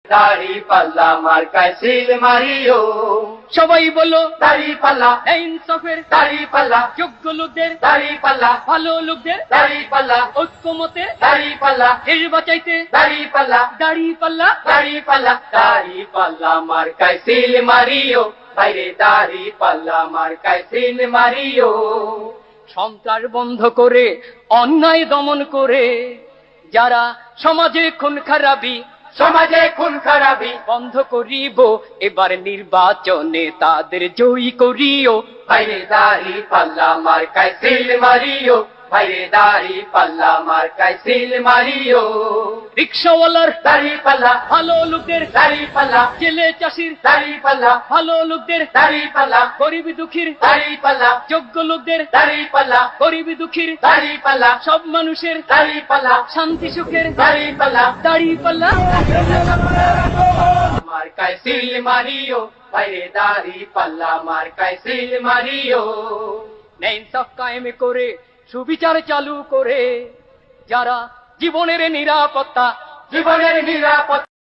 দাড়ি পাল্লা মার্কায় সিল মারিও। সবাই বলো দাড়ি পাল্লা, ইনসাফের দাড়ি পাল্লা, যোগ্য লোকদের, দাড়ি পাল্লা, ভালো লোকদের, দাড়ি পাল্লা, ঐক্যমতের, দাড়ি পাল্লা, দেশ বাঁচাইতে দাড়ি পাল্লা, দাড়ি পাল্লা। দাড়ি পাল্লা, দাড়ি পাল্লা মার্কায় সিল মারিও। বাইরে দাড়ি পাল্লা মার্কায় সিল মারিও। সন্ত্রাস বন্ধ করে, অন্যায় দমন করে, যারা সমাজে খুন খারাপি সমাজে খুন খারাপি বন্ধ করিব, এবার নির্বাচনে তাদের জয়ী করিও। বাইরে দাড়ি পাল্লা মার্কায় সিল মারিও। বাইরে দাড়ি পাল্লা মার্কায় সিল মারিও। রিক্সাওয়ালার দাড়ি পাল্লা, ভালো লোকদের, দাড়ি পাল্লা, জেলে চাষির দাড়ি পাল্লা, ভালো লোকদের, দাড়ি পাল্লা, গরিব দুঃখীর দাড়ি পাল্লা, যোগ্য লোকদের, দাড়ি পাল্লা, গরিব দুঃখীর দাড়ি পাল্লা, সব মানুষের দাড়ি পাল্লা, শান্তি সুখের দাড়ি পাল্লা দাড়ি পাল্লা। মার্কায় সিল মারিও। বাইরে দাড়ি পাল্লা মার্কায় সিল মারিও। ইনসাফ কায়েম করে, সুবিচার চালু করে, যারা জীবনের নিরাপত্তা জীবনের নিরাপত্তা